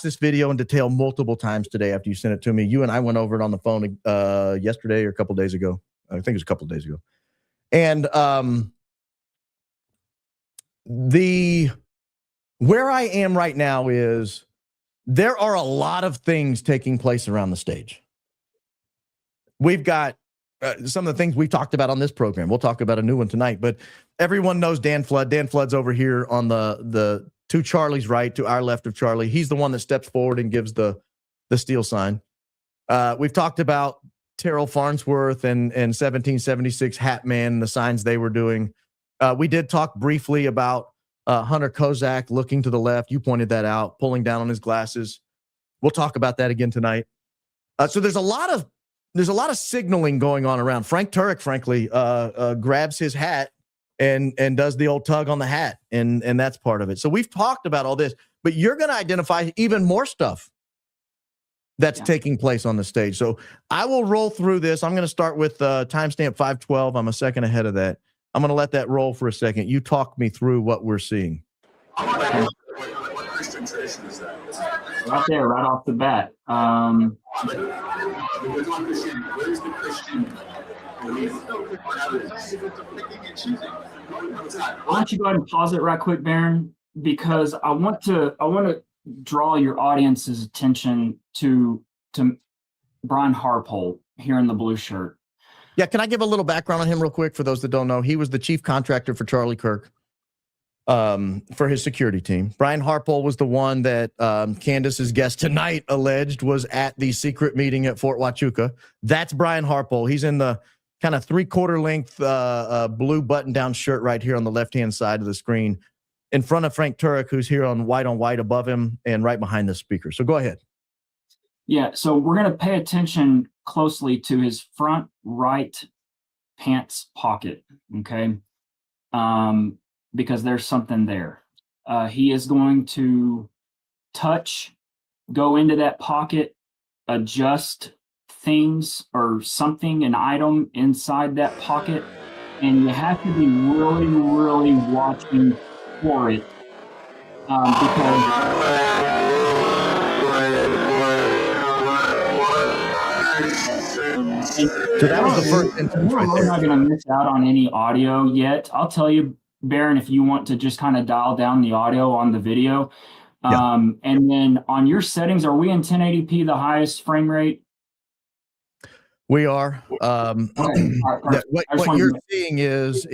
this video in detail multiple times today after you sent it to me. You and I went over it on the phone yesterday or a couple days ago. I think it was a couple of days ago. And where I am right now is there are a lot of things taking place around the stage. We've got some of the things we've talked about on this program. We'll talk about a new one tonight, but everyone knows Dan Flood. Dan Flood's over here on the to Charlie's right, to our left of Charlie. He's the one that steps forward and gives the steel sign. We've talked about Terrell Farnsworth and 1776 Hat Man, the signs they were doing. We did talk briefly about Hunter Kozak looking to the left. You pointed that out, pulling down on his glasses. We'll talk about that again tonight. So there's a lot of signaling going on around. Frank Turek, frankly, grabs his hat and does the old tug on the hat, and that's part of it. So we've talked about all this, but you're going to identify even more stuff that's taking place on the stage. So I will roll through this. I'm going to start with timestamp 512. I'm a second ahead of that. I'm going to let that roll for a second. You talk me through what we're seeing. What Christian tradition is that? Right there, right off the bat. Where's the Christian belief? Why don't you go ahead and pause it right quick, Baron? Because I want to draw your audience's attention to Brian Harpole here in the blue shirt. Yeah, can I give a little background on him real quick for those that don't know? He was the chief contractor for Charlie Kirk for his security team. Brian Harpole was the one that Candace's guest tonight alleged was at the secret meeting at Fort Huachuca. That's Brian Harpole. He's in the kind of 3/4 length blue button-down shirt right here on the left-hand side of the screen in front of Frank Turek, who's here on white above him and right behind the speaker. So go ahead. Yeah, so we're going to pay attention closely to his front right pants pocket, okay? Because there's something there. He is going to go into that pocket, adjust things or something, an item inside that pocket, and you have to be really, really watching for it because so that was the first instance right there. We're not going to miss out on any audio yet. I'll tell you, Baron, if you want to just kind of dial down the audio on the video. And then on your settings, are we in 1080p, the highest frame rate? We are. What you're seeing is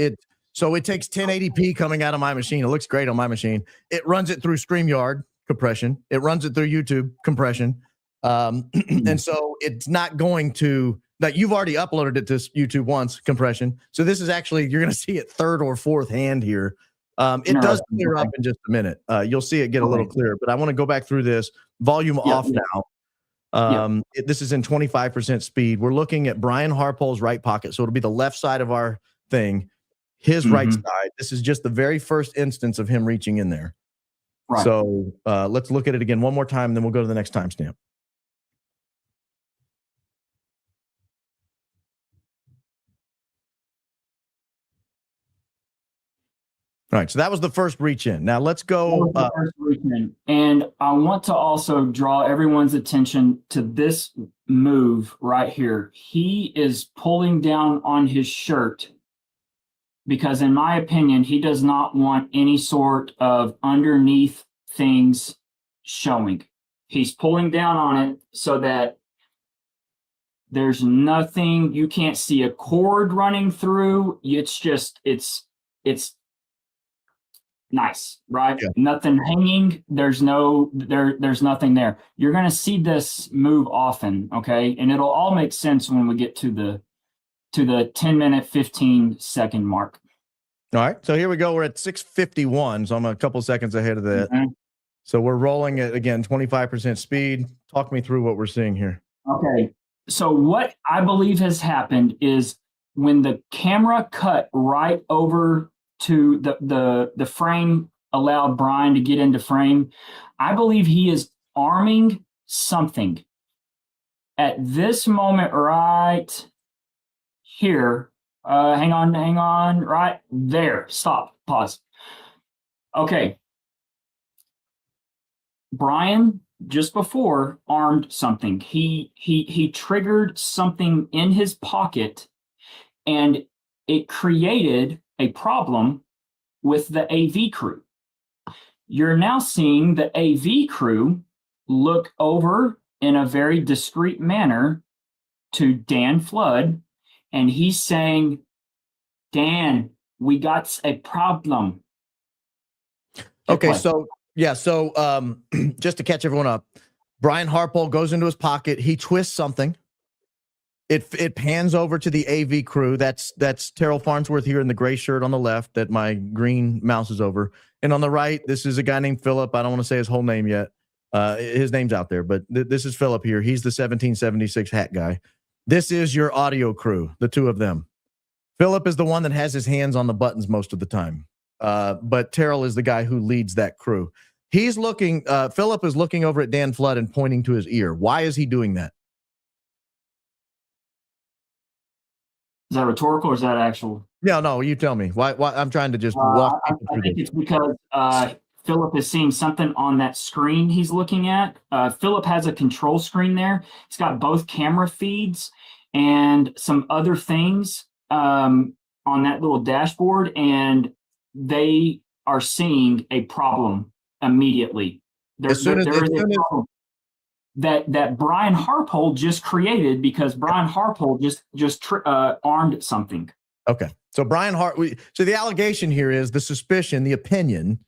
so it takes 1080p coming out of my machine. It looks great on my machine. It runs it through StreamYard compression. It runs it through YouTube compression. And so it's not going to, that you've already uploaded it to YouTube once, compression. So this is actually, you're going to see it third or fourth hand here. It does clear up in just a minute. You'll see it get a little clearer, but I want to go back through this. Volume off now. This is in 25% speed. We're looking at Brian Harpole's right pocket. So it'll be the left side of our thing, his right side. This is just the very first instance of him reaching in there. Right. So let's look at it again one more time, and then we'll go to the next timestamp. All right, so that was the first reach in. Now let's go. And I want to also draw everyone's attention to this move right here. He is pulling down on his shirt because, in my opinion, he does not want any sort of underneath things showing. He's pulling down on it so that there's nothing, you can't see a cord running through. It's just, it's nice, right? Yeah. Nothing hanging. There's nothing there. You're going to see this move often, okay? And it'll all make sense when we get to the 10-minute, 15-second mark. All right. So here we go. We're at 6:51. So I'm a couple seconds ahead of that. So we're rolling it again, 25% speed. Talk me through what we're seeing here. Okay. So what I believe has happened is when the camera cut right over to the frame, allowed Brian to get into frame, I believe he is arming something. At this moment right here, hang on, right there, stop, pause. Okay. Brian just before armed something. He triggered something in his pocket, and it created a problem with the AV crew. You're now seeing the AV crew look over in a very discreet manner to Dan Flood, and he's saying, Dan, we got a problem. Okay, so just to catch everyone up, Brian Harpole goes into his pocket. He twists something. It pans over to the AV crew. That's Terrell Farnsworth here in the gray shirt on the left that my green mouse is over. And on the right, this is a guy named Philip. I don't want to say his whole name yet. His name's out there, but this is Philip here. He's the 1776 hat guy. This is your audio crew, the two of them. Philip is the one that has his hands on the buttons most of the time. But Terrell is the guy who leads that crew. He's looking, Philip is looking over at Dan Flood and pointing to his ear. Why is he doing that? Is that rhetorical or is that actual? No, you tell me. Why I'm trying to just walk people through I think this. it's because Philip is seeing something on that screen he's looking at. Philip has a control screen there. It's got both camera feeds and some other things on that little dashboard, and they are seeing a problem immediately. There is a problem that Brian Harpole just created because Brian Harpole just armed something. Okay, so so the allegation here is the suspicion, the opinion.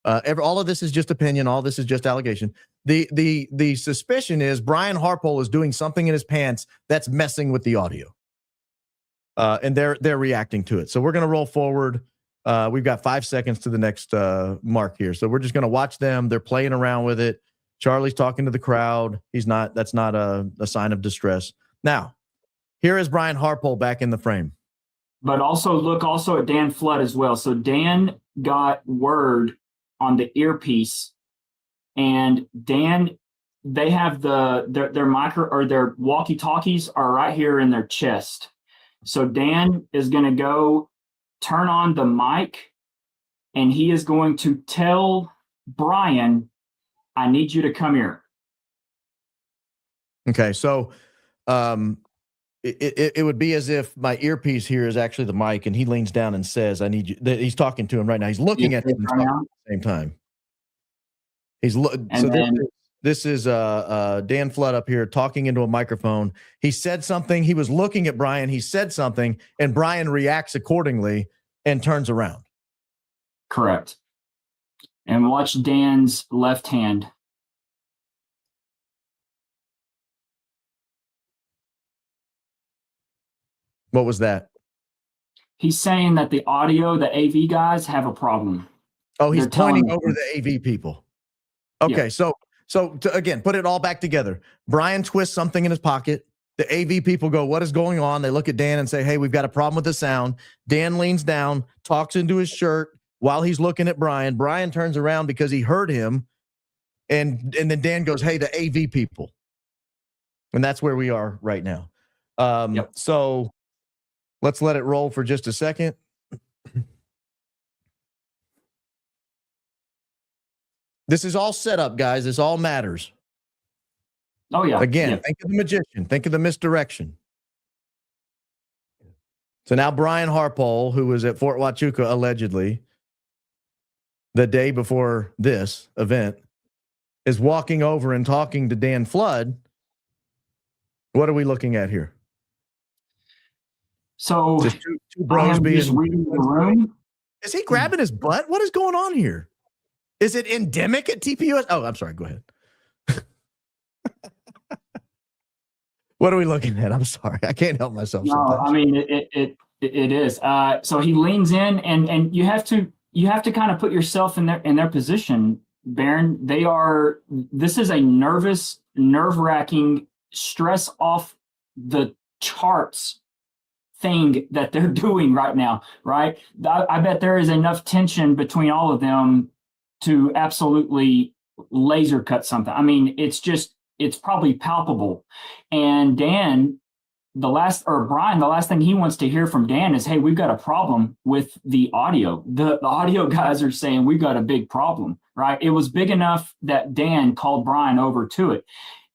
All of this is just opinion. All this is just allegation. The suspicion is Brian Harpole is doing something in his pants that's messing with the audio, and they're reacting to it. So we're gonna roll forward. We've got 5 seconds to the next mark here, so we're just gonna watch them. They're playing around with it. Charlie's talking to the crowd. That's not a sign of distress. Now, here is Brian Harpole back in the frame. But look at Dan Flood as well. So Dan got word on the earpiece, and Dan, they have their micro or their walkie-talkies are right here in their chest. So Dan is going to go turn on the mic, and he is going to tell Brian, I need you to come here. Okay, so it would be as if my earpiece here is actually the mic, and he leans down and says, I need you. He's talking to him right now. He's looking at him at the same time. This is Dan Flood up here talking into a microphone. He said something. He was looking at Brian. He said something, and Brian reacts accordingly and turns around. Correct. And watch Dan's left hand. What was that? He's saying that the AV guys have a problem. Oh, he's pointing over the AV people. Okay, yeah. So to, again, put it all back together. Brian twists something in his pocket. The AV people go, what is going on? They look at Dan and say, hey, we've got a problem with the sound. Dan leans down, talks into his shirt while he's looking at Brian. Brian turns around because he heard him. And then Dan goes, hey, the AV people. And that's where we are right now. So let's let it roll for just a second. This is all set up, guys. This all matters. Oh, yeah. Again, think of the magician. Think of the misdirection. So now Brian Harpole, who was at Fort Huachuca allegedly the day before this event, is walking over and talking to Dan Flood. What are we looking at here? So just two bros being reading the room. Is he grabbing his butt? What is going on here? Is it endemic at TPUS? Oh, I'm sorry. Go ahead. What are we looking at? I'm sorry. I can't help myself. No, sometimes. I mean it is. So he leans in, and you have to kind of put yourself in their position, Baron. This is a nerve-wracking, stress off the charts thing that they're doing right now, right? I bet there is enough tension between all of them to absolutely laser cut something. I mean, it's probably palpable. And Dan Brian, the last thing he wants to hear from Dan is, hey, we've got a problem with the audio. The audio guys are saying we've got a big problem, right? It was big enough that Dan called Brian over to it.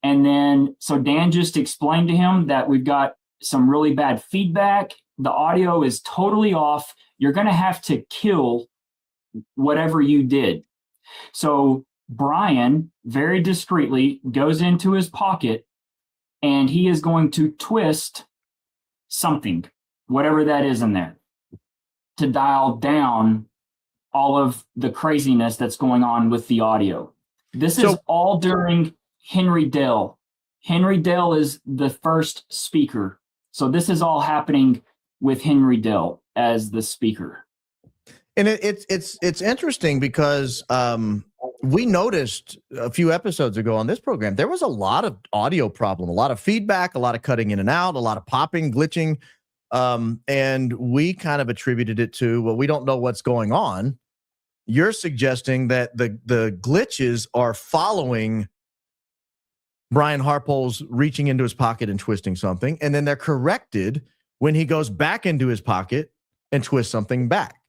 And then, so Dan just explained to him that we've got some really bad feedback. The audio is totally off. You're going to have to kill whatever you did. So Brian very discreetly goes into his pocket and he is going to twist something, whatever that is in there, to dial down all of the craziness that's going on with the audio. This is all during Henry Dell. Henry Dell is the first speaker. So this is all happening with Henry Dell as the speaker. And it's interesting because we noticed a few episodes ago on this program, there was a lot of audio problem, a lot of feedback, a lot of cutting in and out, a lot of popping, glitching. And we kind of attributed it to, well, we don't know what's going on. You're suggesting that the glitches are following Brian Harpole's reaching into his pocket and twisting something, and then they're corrected when he goes back into his pocket and twists something back.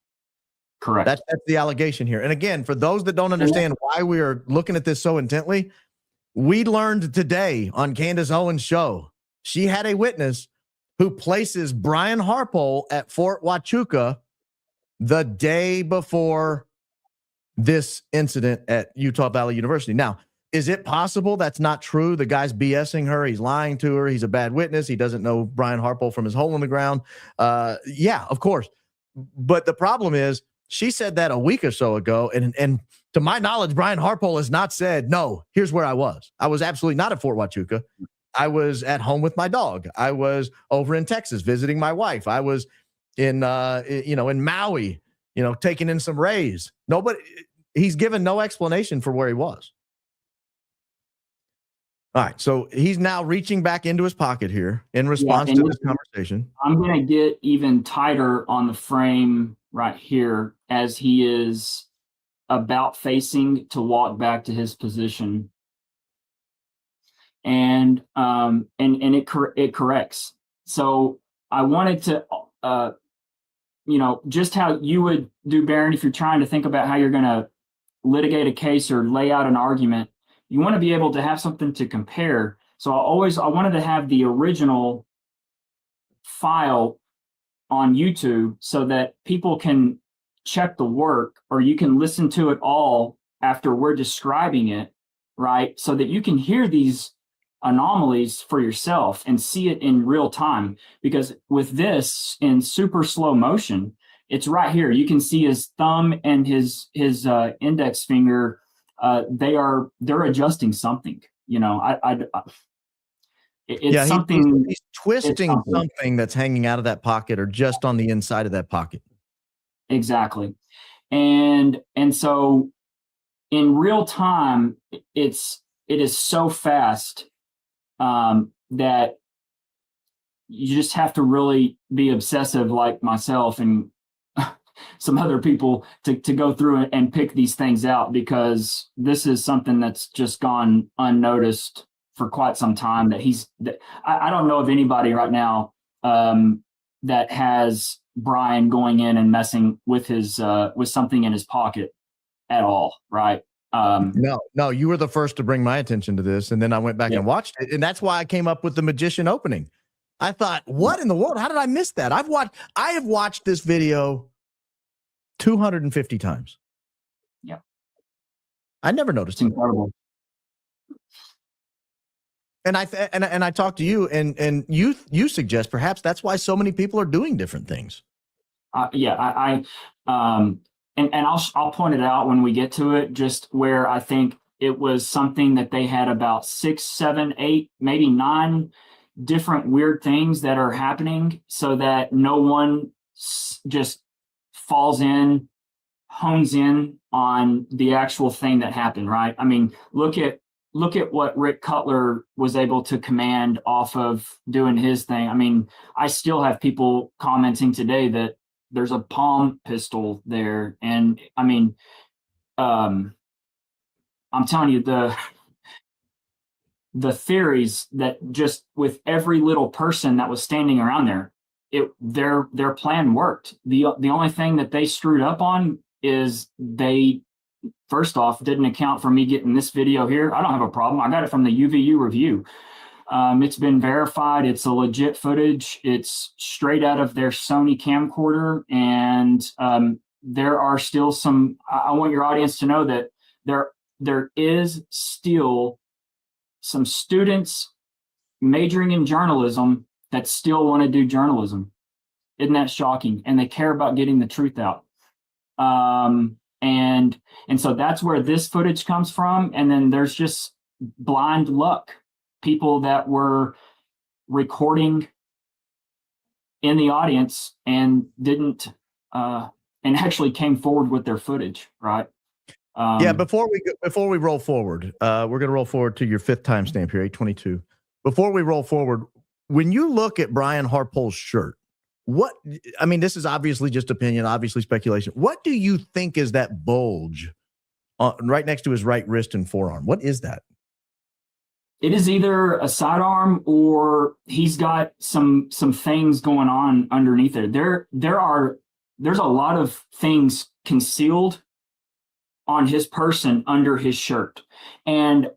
Correct. That's the allegation here. And again, for those that don't understand why we are looking at this so intently, we learned today on Candace Owens' show, she had a witness who places Brian Harpole at Fort Huachuca the day before this incident at Utah Valley University. Now, is it possible that's not true? The guy's BSing her. He's lying to her. He's a bad witness. He doesn't know Brian Harpole from his hole in the ground. Yeah, of course. But the problem is, she said that a week or so ago, and to my knowledge, Brian Harpole has not said, no, here's where I was. I was absolutely not at Fort Huachuca. I was at home with my dog. I was over in Texas visiting my wife. I was in Maui, taking in some rays. He's given no explanation for where he was. All right, so he's now reaching back into his pocket here in response to this conversation. I'm going to get even tighter on the frame right here as he is about facing to walk back to his position. And it corrects. So I wanted to, just how you would do, Baron, if you're trying to think about how you're going to litigate a case or lay out an argument, you want to be able to have something to compare. So I wanted to have the original file on YouTube so that people can check the work, or you can listen to it all after we're describing it, right? So that you can hear these anomalies for yourself and see it in real time. Because with this in super slow motion, it's right here. You can see his thumb and his index finger. They're adjusting something. It's something. He's twisting something that's hanging out of that pocket or just on the inside of that pocket. Exactly. And so in real time, it is so fast that you just have to really be obsessive like myself and some other people to go through it and pick these things out, because this is something that's just gone unnoticed for quite some time. I don't know of anybody right now that has Brian going in and messing with his with something in his pocket at all, right? No, you were the first to bring my attention to this, and then I went back and watched it, and that's why I came up with the magician opening. I thought, what in the world? How did I miss that? I have watched this video 250 times. Yeah. I never noticed it. Incredible. And I talked to you, and you suggest perhaps that's why so many people are doing different things. And I'll point it out when we get to it, just where I think it was something that they had about 6, 7, 8, maybe 9 different weird things that are happening, so that no one just falls in, hones in on the actual thing that happened, right? I mean, look at what Rick Cutler was able to command off of doing his thing. I mean, I still have people commenting today that there's a palm pistol there. And I mean, I'm telling you, the theories that just with every little person that was standing around there, their plan worked. The only thing that they screwed up on is they, first off, didn't account for me getting this video here. I don't have a problem. I got it from the UVU review. It's been verified. It's a legit footage. It's straight out of their Sony camcorder. And there are still some, I want your audience to know that there is still some students majoring in journalism that still want to do journalism. Isn't that shocking? And they care about getting the truth out. And so that's where this footage comes from. And then there's just blind luck. People that were recording in the audience and didn't, and actually came forward with their footage, right? Yeah, before we roll forward, we're going to roll forward to your 5th timestamp here, 8:22. Before we roll forward, when you look at Brian Harpole's shirt, I mean, this is obviously just opinion, obviously speculation. What do you think is that bulge right next to his right wrist and forearm? What is that? It is either a sidearm or he's got some things going on underneath it. There's a lot of things concealed on his person under his shirt. And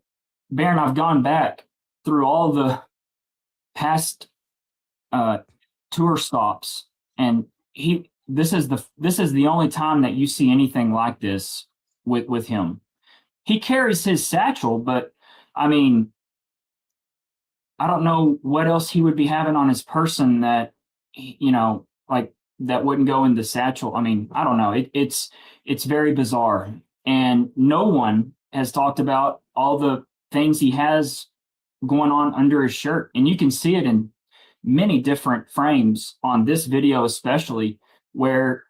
Baron, I've gone back through all the past tour stops, and this is the only time that you see anything like this with him. He carries his satchel, but I mean, I don't know what else he would be having on his person that, you know, like that wouldn't go in the satchel. I mean, I don't know. It's very bizarre. And no one has talked about all the things he has going on under his shirt. And you can see it in many different frames on this video, especially where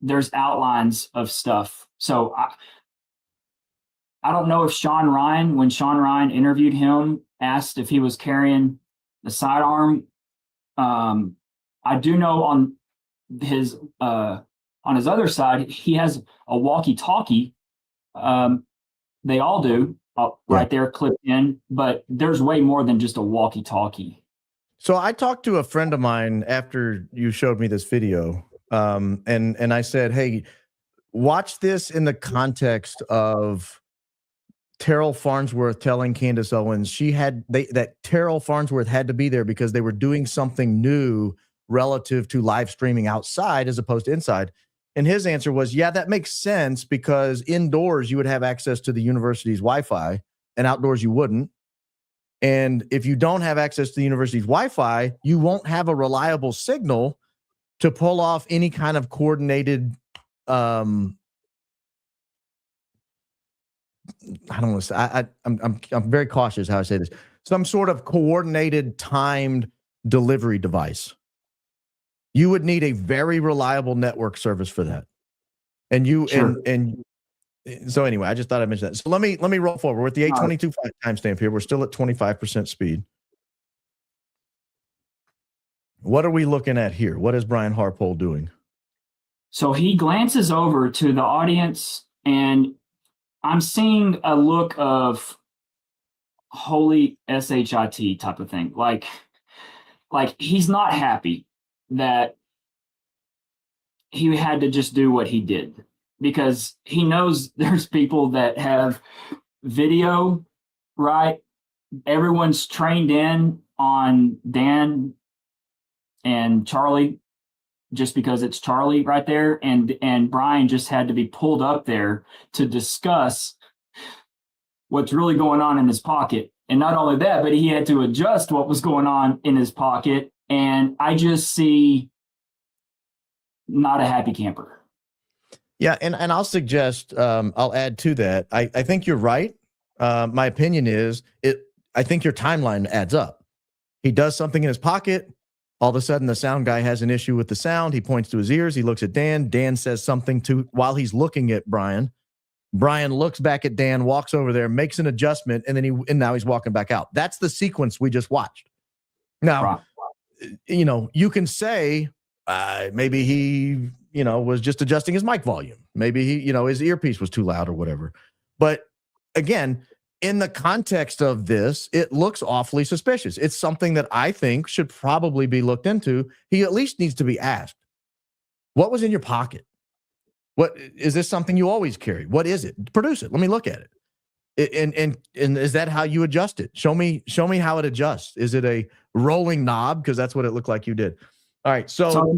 there's outlines of stuff. So I don't know if when Sean Ryan interviewed him, asked if he was carrying the sidearm. I do know on his other side, he has a walkie-talkie. They all do, right there clipped in, but there's way more than just a walkie-talkie. So I talked to a friend of mine after you showed me this video, and I said, hey, watch this in the context of Terrell Farnsworth telling Candace Owens that Terrell Farnsworth had to be there because they were doing something new relative to live streaming outside as opposed to inside. And his answer was, yeah, that makes sense because indoors you would have access to the university's Wi-Fi and outdoors you wouldn't. And if you don't have access to the university's Wi-Fi, you won't have a reliable signal to pull off any kind of coordinated I don't want to say, I'm very cautious how I say this. Some sort of coordinated, timed delivery device. You would need a very reliable network service for that. And so anyway, I just thought I'd mention that. So let me roll forward. We're at the 8:22 timestamp here. We're still at 25% speed. What are we looking at here? What is Brian Harpole doing? So he glances over to the audience, and I'm seeing a look of holy shit type of thing. Like he's not happy that he had to just do what he did, because he knows there's people that have video, right? Everyone's trained in on Dan and Charlie just because it's Charlie right there. And Brian just had to be pulled up there to discuss what's really going on in his pocket. And not only that, but he had to adjust what was going on in his pocket. And I just see not a happy camper. Yeah. And I'll suggest, I'll add to that. I think you're right. My opinion is I think your timeline adds up. He does something in his pocket. All of a sudden, the sound guy has an issue with the sound. He points to his ears. He looks at Dan. Dan says something while he's looking at Brian. Brian looks back at Dan, walks over there, makes an adjustment, and now he's walking back out. That's the sequence we just watched. Now, you can say maybe he, was just adjusting his mic volume. Maybe he, his earpiece was too loud or whatever. But again, in the context of this, it looks awfully suspicious. It's something that I think should probably be looked into. He at least needs to be asked, what was in your pocket? What is this something you always carry? What is it? Produce it. Let me look at it. And is that how you adjust it? Show me how it adjusts. Is it a rolling knob? Because that's what it looked like you did. All right. So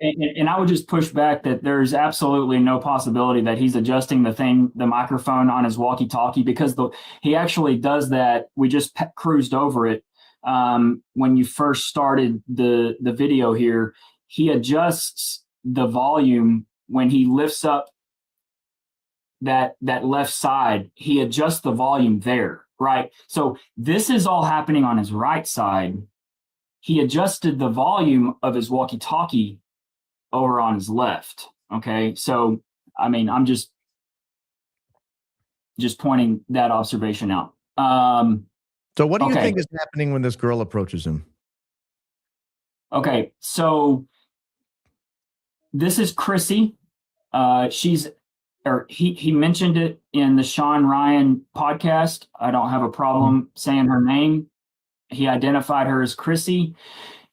and I would just push back that there's absolutely no possibility that he's adjusting the microphone on his walkie-talkie, because he actually does that. We just cruised over it when you first started the video here. He adjusts the volume when he lifts up that left side. He adjusts the volume there, right? So this is all happening on his right side. He adjusted the volume of his walkie-talkie over on his left. Okay. So, I mean, I'm just pointing that observation out. So what do you think is happening when this girl approaches him? Okay. So this is Chrissy. He mentioned it in the Sean Ryan podcast. I don't have a problem saying her name. He identified her as Chrissy,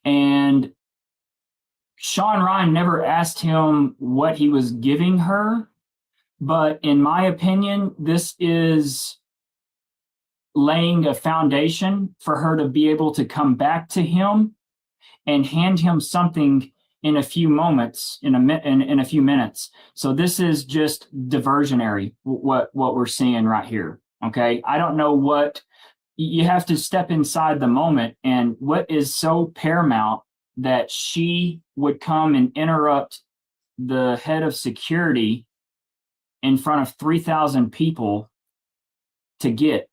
and Sean Ryan never asked him what he was giving her. But in my opinion, this is laying a foundation for her to be able to come back to him and hand him something in a few moments, in a few minutes. So this is just diversionary, what we're seeing right here. Okay. I don't know what you have to step inside the moment, and what is so paramount that she would come and interrupt the head of security in front of 3,000 people to get.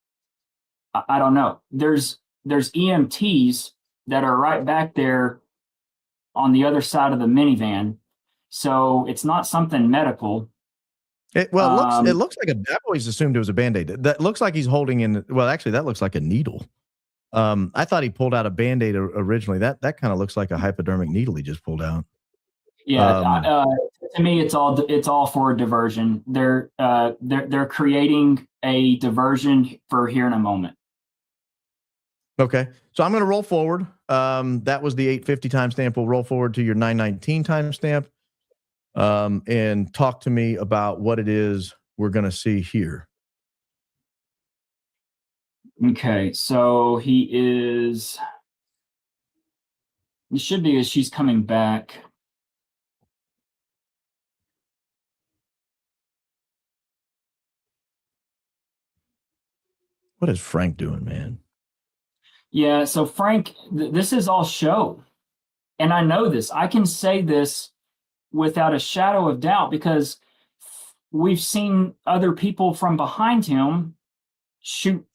I don't know. There's EMTs that are right back there on the other side of the minivan. So it's not something medical. It looks like I've always assumed it was a Band-Aid. That looks like he's holding in. Well, actually, that looks like a needle. I thought he pulled out a Band-Aid originally. That kind of looks like a hypodermic needle he just pulled out. Yeah, to me, it's all for a diversion. They're creating a diversion for here in a moment. Okay, so I'm going to roll forward. That was the 850 timestamp. We'll roll forward to your 919 timestamp. And talk to me about what it is we're going to see here. Okay, so he should be as she's coming back. What is Frank doing, man? Yeah, so Frank, this is all show. And I know this. I can say this without a shadow of doubt, because we've seen other people from behind him shoot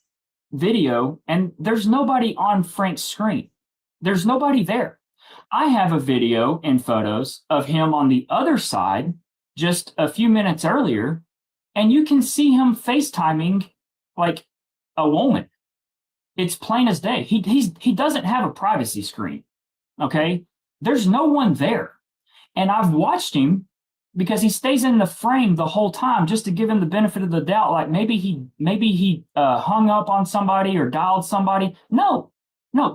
video, and there's nobody on Frank's screen. There's nobody there. I have a video and photos of him on the other side just a few minutes earlier, and you can see him FaceTiming like a woman. It's plain as day. He doesn't have a privacy screen. Okay? There's no one there. And I've watched him, because he stays in the frame the whole time, just to give him the benefit of the doubt. Like maybe he hung up on somebody or dialed somebody. No,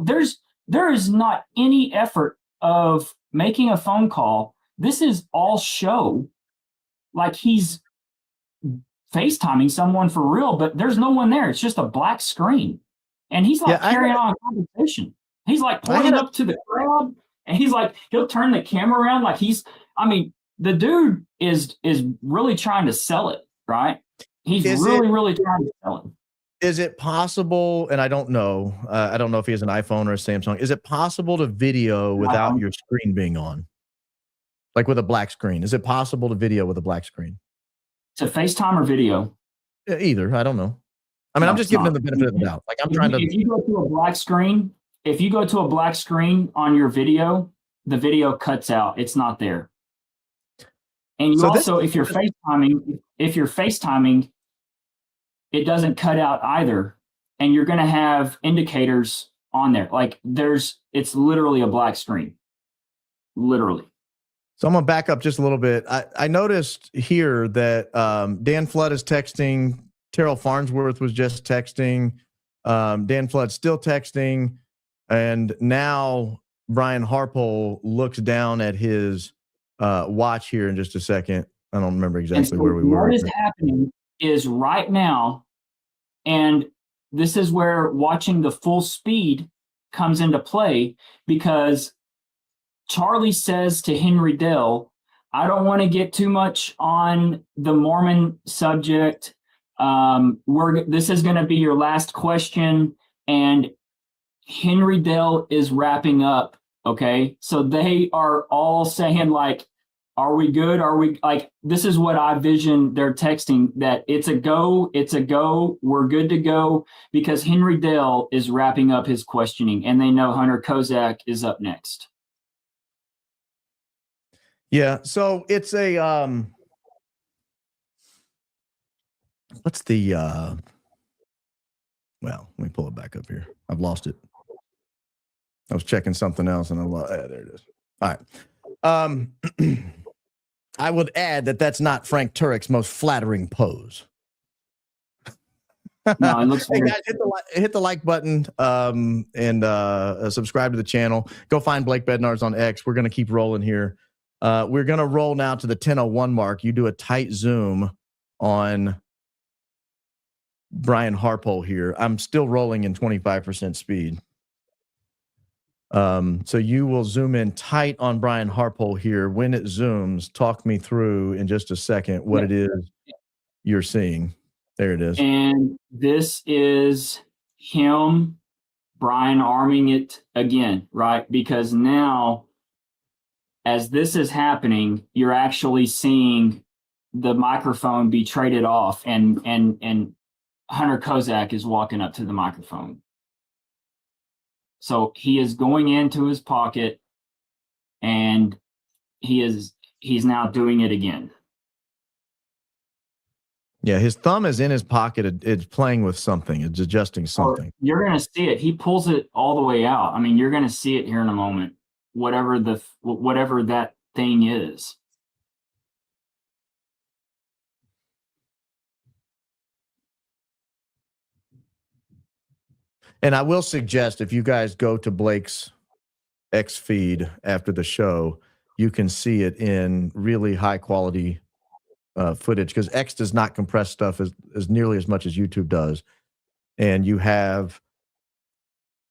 there is not any effort of making a phone call. This is all show. Like he's FaceTiming someone for real, but there's no one there. It's just a black screen. And he's like carrying on a conversation. He's like pointing up to the crowd, and he's like, he'll turn the camera around like the dude is really trying to sell it, right? He's really trying to sell it. Is it possible, and I don't know if he has an iPhone or a Samsung, is it possible to video without your screen being on? Like with a black screen? Is it possible to video with a black screen? To FaceTime or video? Either. I don't know. I mean, I'm just giving him the benefit of the doubt. Like if you go to a black screen on your video, the video cuts out. It's not there. And if you're FaceTiming, it doesn't cut out either. And you're going to have indicators on there. Like it's literally a black screen. Literally. So I'm going to back up just a little bit. I noticed here that Dan Flood is texting Terrell Farnsworth was just texting. Dan Flood's still texting. And now Brian Harpole looks down at his watch here in just a second. I don't remember exactly where we were. What is happening is right now, and this is where watching the full speed comes into play, because Charlie says to Henry Dell, I don't want to get too much on the Mormon subject. This is going to be your last question. And Henry Dell is wrapping up. Okay. So they are all saying, like, are we good? Are we, like, this is what I vision. They're texting that it's a go. It's a go. We're good to go, because Henry Dell is wrapping up his questioning and they know Hunter Kozak is up next. Yeah. So it's a, what's the, well, let me pull it back up here. I've lost it. I was checking something else and I lost, there it is. All right. I would add that that's not Frank Turek's most flattering pose. No, it looks hey guys, hit the like button and subscribe to the channel. Go find Blake Bednarz on X. We're going to keep rolling here. We're going to roll now to the 10:01 mark. You do a tight zoom on Brian Harpole here. I'm still rolling in 25% speed. So you will zoom in tight on Brian Harpole here. When it zooms, talk me through in just a second what it is you're seeing. There it is. And this is him, Brian, arming it again, right? Because now, as this is happening, you're actually seeing the microphone be traded off, and Hunter Kozak is walking up to the microphone. So he is going into his pocket, and he's now doing it again. Yeah, his thumb is in his pocket. It's playing with something. It's adjusting something. You're going to see it. He pulls it all the way out. I mean, you're going to see it here in a moment. Whatever that thing is. And I will suggest, if you guys go to Blake's X feed after the show, you can see it in really high quality footage, because X does not compress stuff as nearly as much as YouTube does. And you have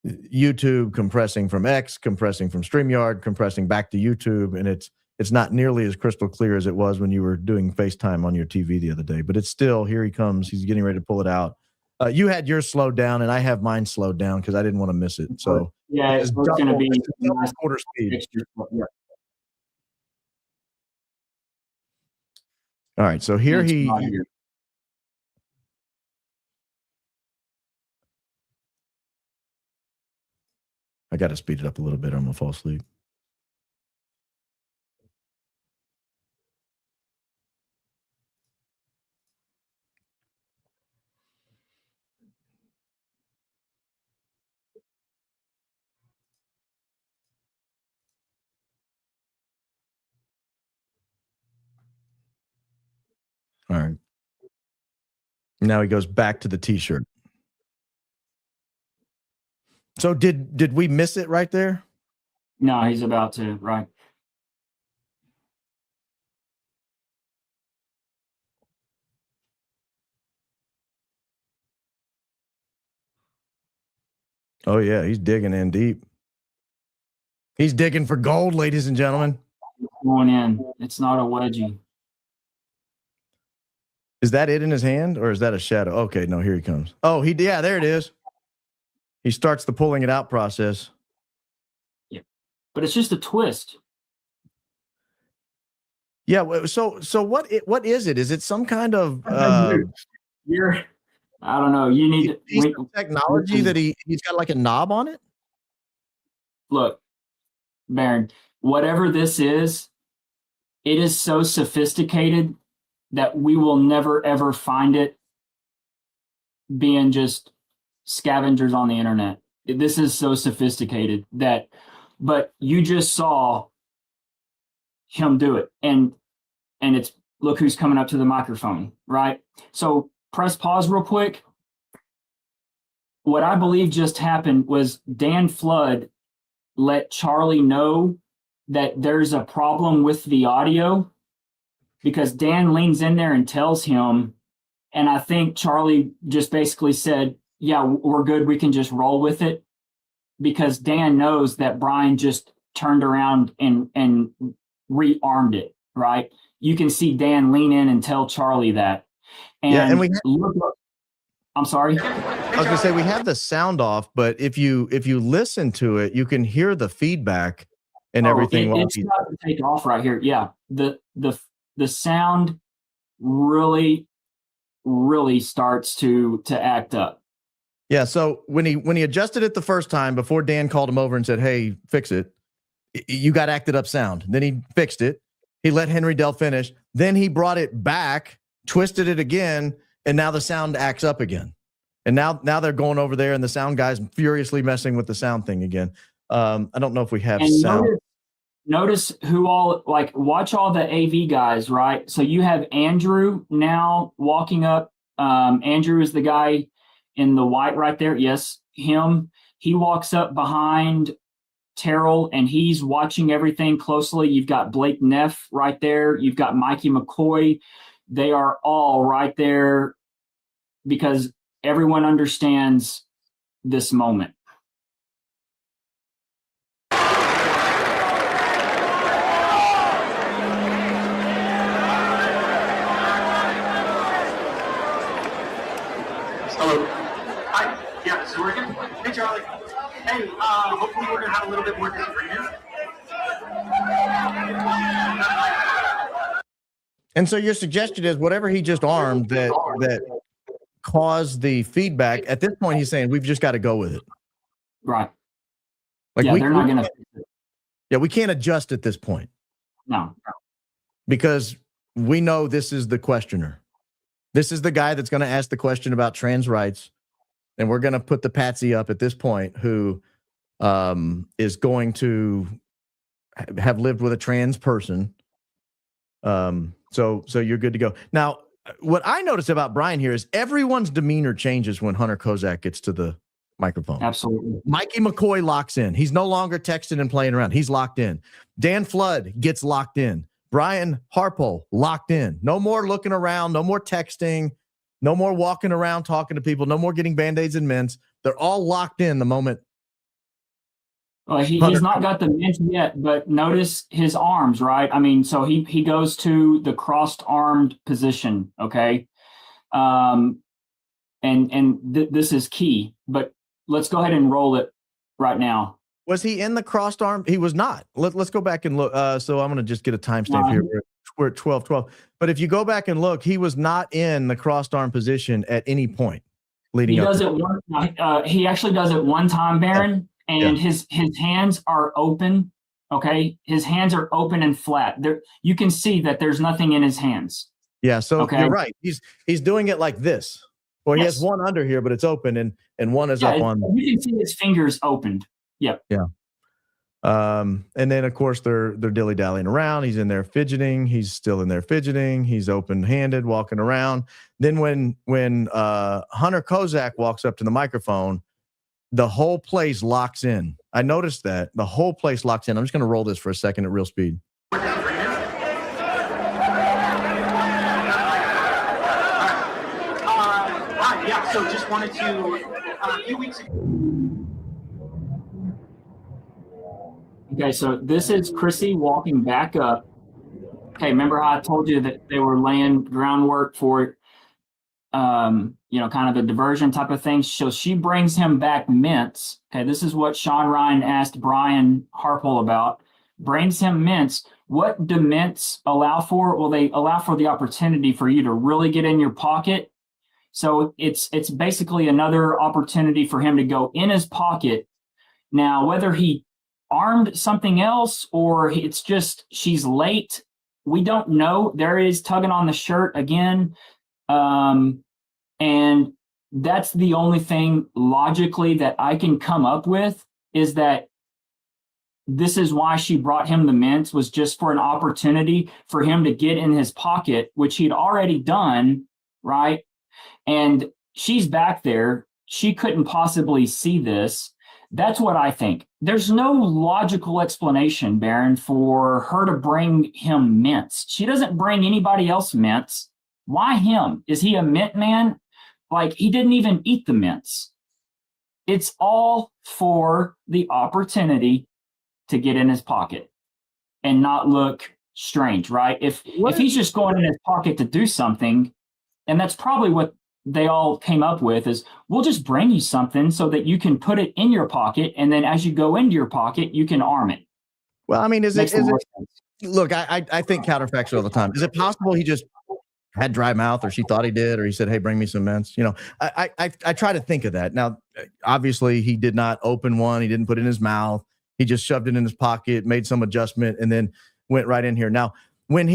YouTube compressing from X, compressing from StreamYard, compressing back to YouTube, and it's not nearly as crystal clear as it was when you were doing FaceTime on your TV the other day. But it's still, here he comes. He's getting ready to pull it out. You had yours slowed down, and I have mine slowed down because I didn't want to miss it. So yeah, it's going to be quarter speed. Yeah. All right, so here I got to speed it up a little bit. I'm gonna fall asleep. All right. Now he goes back to the T-shirt. So did we miss it right there? No, he's about to, right? Oh yeah, he's digging in deep. He's digging for gold, ladies and gentlemen. Going in. It's not a wedgie. Is that it in his hand, or is that a shadow? Okay, no, here he comes. Oh, yeah, there it is. He starts the pulling it out process. Yeah, but it's just a twist. Yeah. So what is it? Is it some kind of I don't know. You need technology that he's got like a knob on it? Look, Baron, whatever this is, it is so sophisticated that we will never, ever find it being just scavengers on the internet. This is so sophisticated but you just saw him do it. And it's, look who's coming up to the microphone, right? So press pause real quick. What I believe just happened was Dan Flood let Charlie know that there's a problem with the audio, because Dan leans in there and tells him, and I think Charlie just basically said, yeah, we're good. We can just roll with it, because Dan knows that Brian just turned around and rearmed it, right? You can see Dan lean in and tell Charlie that. And I'm sorry. I was gonna say we have the sound off, but if you listen to it, you can hear the feedback and everything. It's about to take off right here. Yeah, the sound really starts to act up. Yeah. So when he adjusted it the first time, before Dan called him over and said, "Hey, fix it," you got acted up sound. Then he fixed it. He let Henry Dell finish. Then he brought it back, twisted it again, and now the sound acts up again. And now they're going over there, and the sound guy's furiously messing with the sound thing again. I don't know if we have sound. Notice who all, like, watch all the AV guys, right? So you have Andrew now walking up. Andrew is the guy in the white right there. Yes, him. He walks up behind Terrell, and he's watching everything closely. You've got Blake Neff right there. You've got Mikey McCoy. They are all right there because everyone understands this moment. Hello. Hi. Yeah, so we're good. Hey, Charlie. Hey, hopefully we're going to have a little bit more time for you. And so your suggestion is whatever he just armed that caused the feedback, at this point he's saying we've just got to go with it. Right. Like yeah, they're not going to. Yeah, we can't adjust at this point. No. Because we know this is the questioner. This is the guy that's going to ask the question about trans rights. And we're going to put the patsy up at this point who is going to have lived with a trans person. So you're good to go. Now, what I notice about Brian here is everyone's demeanor changes when Hunter Kozak gets to the microphone. Absolutely. Mikey McCoy locks in. He's no longer texting and playing around. He's locked in. Dan Flood gets locked in. Brian Harpole locked in. No more looking around. No more texting. No more walking around talking to people. No more getting Band-Aids and mints. They're all locked in the moment. Well, he's not got the mints yet, but notice his arms, right? I mean, so he goes to the crossed armed position, okay? This is key, but let's go ahead and roll it right now. Was he in the crossed arm? He was not. Let's go back and look. So I'm going to just get a timestamp here. We're at 12:12. But if you go back and look, he was not in the crossed arm position at any point leading up. He actually does it one time, Baron, and his hands are open. Okay, his hands are open and flat. There, you can see that there's nothing in his hands. Yeah, so you're right. He's doing it like this. Well, he has one under here, but it's open, and one is up on. You can see his fingers opened. Yep. Yeah. And then of course they're dilly-dallying around. He's in there fidgeting. He's still in there fidgeting. He's open-handed, walking around. Then when Hunter Kozak walks up to the microphone, the whole place locks in. I noticed that the whole place locks in. I'm just going to roll this for a second at real speed. Yeah, so just wanted to, a few weeks ago. Okay, so this is Chrissy walking back up. Okay, remember how I told you that they were laying groundwork for, kind of a diversion type of thing. So she brings him back mints. Okay, this is what Sean Ryan asked Brian Harpole about. Brings him mints. What do mints allow for? Well, they allow for the opportunity for you to really get in your pocket. So it's basically another opportunity for him to go in his pocket. Now, whether he armed something else or it's just she's late, we don't know. There is tugging on the shirt again. And that's the only thing logically that I can come up with, is that this is why she brought him the mints, was just for an opportunity for him to get in his pocket, which he'd already done, right? And she's back there. She couldn't possibly see this. That's what I think. There's no logical explanation, Baron, for her to bring him mints. She doesn't bring anybody else mints. Why him? Is he a mint man? Like, he didn't even eat the mints. It's all for the opportunity to get in his pocket and not look strange, right? If he's just going in his pocket to do something, and that's probably what they all came up with, is we'll just bring you something so that you can put it in your pocket, and then as you go into your pocket, you can arm it. Well, I mean, look, I think counterfactual all the time. Is it possible he just had dry mouth, or she thought he did, or he said, hey, bring me some mints? You know, I try to think of that. Now, obviously, he did not open one. He didn't put it in his mouth. He just shoved it in his pocket, made some adjustment, and then went right in here. Now, when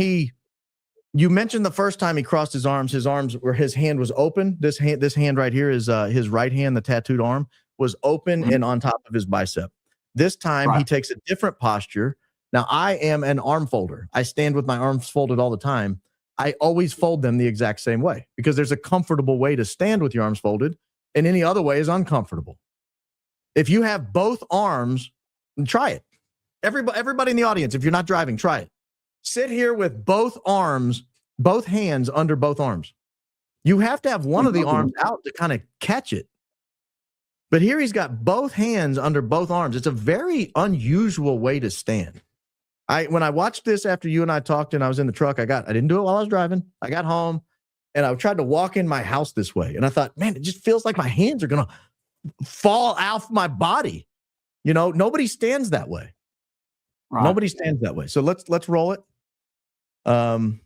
you mentioned the first time he crossed his arms where his hand was open. This hand right here is his right hand, the tattooed arm, was open and on top of his bicep. This time he takes a different posture. Now, I am an arm folder. I stand with my arms folded all the time. I always fold them the exact same way because there's a comfortable way to stand with your arms folded, and any other way is uncomfortable. If you have both arms, try it. Everybody in the audience, if you're not driving, try it. Sit here with both hands under both arms. You have to have one of the arms out to kind of catch it. But here he's got both hands under both arms. It's a very unusual way to stand. When I watched this after you and I talked and I was in the truck, I didn't do it while I was driving. I got home and I tried to walk in my house this way. And I thought, man, it just feels like my hands are going to fall off my body. You know, nobody stands that way. Right. Nobody stands that way. So let's roll it. And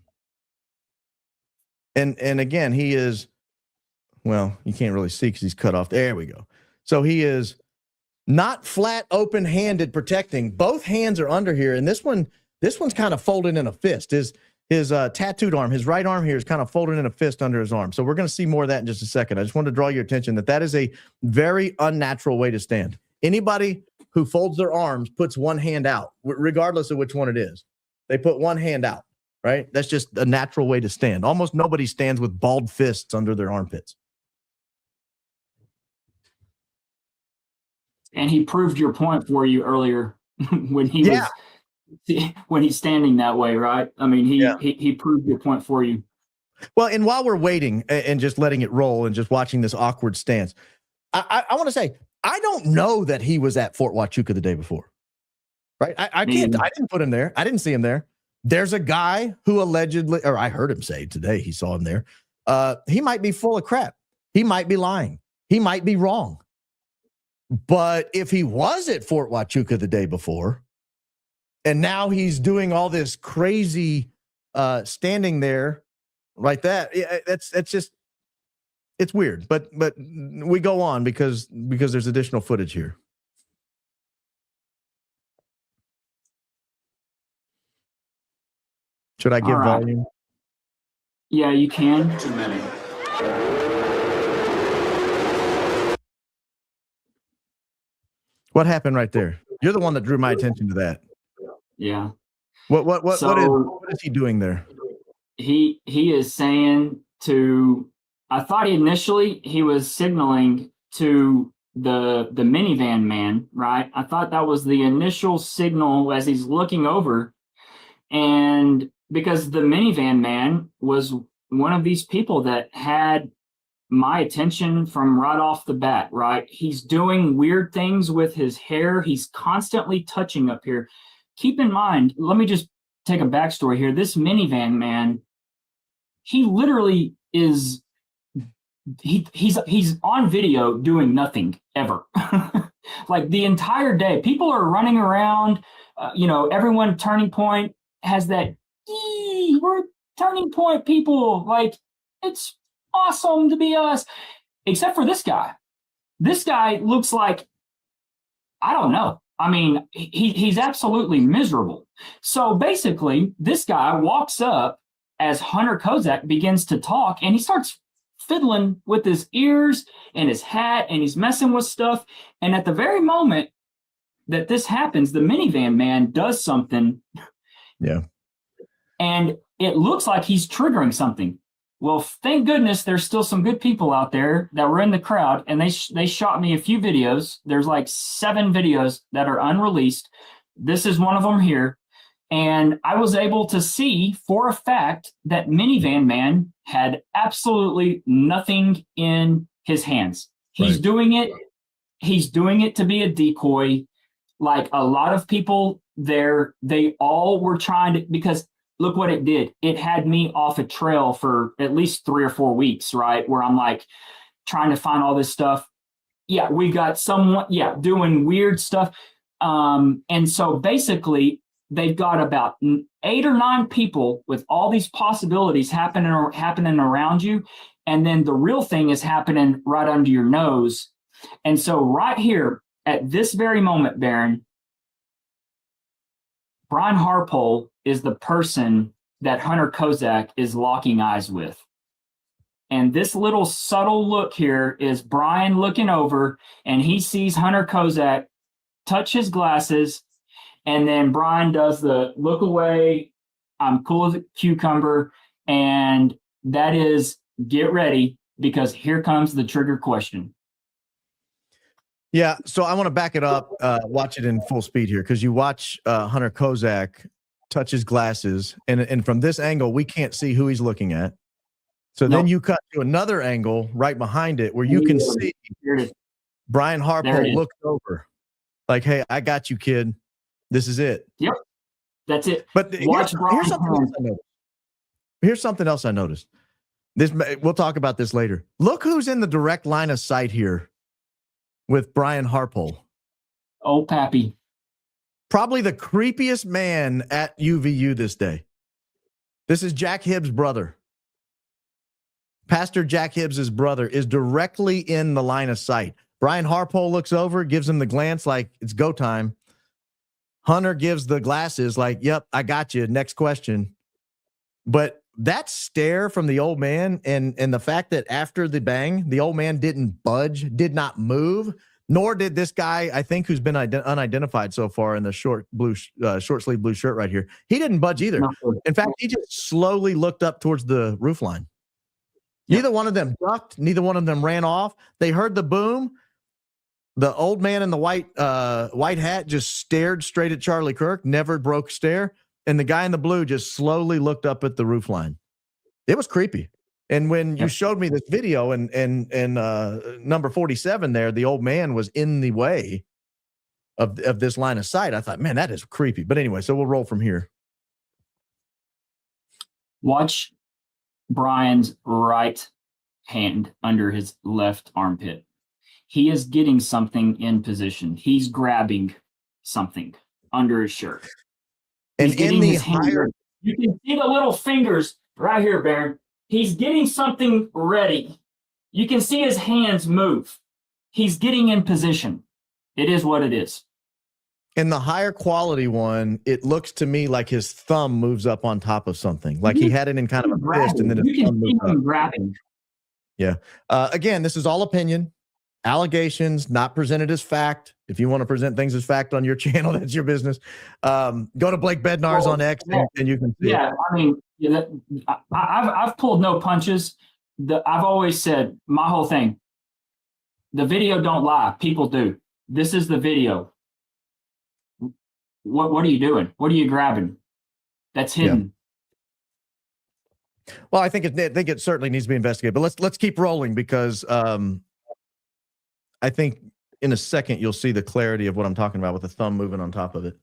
again, he is, well, you can't really see because he's cut off. There we go. So he is not flat, open-handed protecting. Both hands are under here, and this one's kind of folded in a fist. His tattooed arm, his right arm here, is kind of folded in a fist under his arm. So we're going to see more of that in just a second. I just wanted to draw your attention that is a very unnatural way to stand. Anybody who folds their arms puts one hand out, regardless of which one it is. They put one hand out, right? That's just a natural way to stand. Almost nobody stands with balled fists under their armpits. And he proved your point for you earlier when he's standing that way, right? I mean, he proved your point for you. Well, and while we're waiting and just letting it roll and just watching this awkward stance, I want to say, I don't know that he was at Fort Huachuca the day before, right? I didn't put him there. I didn't see him there. There's a guy who allegedly, or I heard him say today, he saw him there. He might be full of crap. He might be lying. He might be wrong. But if he was at Fort Huachuca the day before, and now he's doing all this crazy standing there like that, that's just, it's weird. But we go on because there's additional footage here. Should I give volume? Yeah, you can. Too many. What happened right there? You're the one that drew my attention to that. Yeah. What is he doing there? He is saying I thought initially he was signaling to the minivan man, right? I thought that was the initial signal as he's looking over. And because the minivan man was one of these people that had my attention from right off the bat, right? He's doing weird things with his hair. He's constantly touching up here. Keep in mind, let me just take a backstory here. This minivan man, he literally is, he's on video doing nothing ever. Like the entire day, people are running around, everyone Turning Point has that, we're Turning Point people. Like, it's awesome to be us, except for this guy. This guy looks like, I don't know. I mean, he's absolutely miserable. So basically, this guy walks up as Hunter Kozak begins to talk, and he starts fiddling with his ears and his hat, and he's messing with stuff. And at the very moment that this happens, the minivan man does something. Yeah. And it looks like he's triggering something. Well, thank goodness there's still some good people out there that were in the crowd, and they shot me a few videos. There's like 7 videos that are unreleased. This is one of them here. And I was able to see for a fact that Minivan Man had absolutely nothing in his hands. He's doing it. He's doing it to be a decoy. Like a lot of people there, they all were trying to, because look what it did. It had me off a trail for at least 3 or 4 weeks, right? Where I'm like trying to find all this stuff. Yeah, we got someone, doing weird stuff. And so basically, they've got about 8 or 9 people with all these possibilities happening around you. And then the real thing is happening right under your nose. And so right here at this very moment, Baron, Brian Harpole is the person that Hunter Kozak is locking eyes with. And this little subtle look here is Brian looking over, and he sees Hunter Kozak touch his glasses. And then Brian does the look away, I'm cool as a cucumber. And that is, get ready, because here comes the trigger question. Yeah, so I want to back it up, watch it in full speed here, because you watch Hunter Kozak touch his glasses, and from this angle, we can't see who he's looking at. So then you cut to another angle right behind it where you can see Brian Harpole looks over like, hey, I got you, kid. This is it. Yep. That's it. But here's something else I noticed. We'll talk about this later. Look who's in the direct line of sight here with Brian Harpole. Oh, Pappy. Probably the creepiest man at UVU this day. This is Jack Hibbs' brother. Pastor Jack Hibbs' brother is directly in the line of sight. Brian Harpole looks over, gives him the glance like it's go time. Hunter gives the glasses like, yep, I got you. Next question. But that stare from the old man and the fact that after the bang, the old man didn't budge, did not move, nor did this guy, I think, who's been unidentified so far in the short sleeve blue shirt right here. He didn't budge either. In fact, he just slowly looked up towards the roof line. Yep. Neither one of them ducked. Neither one of them ran off. They heard the boom. The old man in the white hat just stared straight at Charlie Kirk, never broke stare. And the guy in the blue just slowly looked up at the roof line. It was creepy. And when you showed me this video and number 47 there, the old man was in the way of this line of sight. I thought, man, that is creepy. But anyway, so we'll roll from here. Watch Brian's right hand under his left armpit. He is getting something in position. He's grabbing something under his shirt. And in the higher, you can see the little fingers right here, Baron. He's getting something ready. You can see his hands move. He's getting in position. It is what it is. In the higher quality one, it looks to me like his thumb moves up on top of something. Like he had it in kind of a fist, and then his thumb moves up. Grabbing. Yeah. Again, this is all opinion. Allegations not presented as fact. If you want to present things as fact on your channel, that's your business. Go to Blake Bednarz on X, and you can see. Yeah, it. I mean, I've pulled no punches. I've always said my whole thing. The video don't lie. People do. This is the video. What are you doing? What are you grabbing? That's hidden. Yeah. Well, I think it certainly needs to be investigated. But let's keep rolling because. I think in a second, you'll see the clarity of what I'm talking about with the thumb moving on top of it.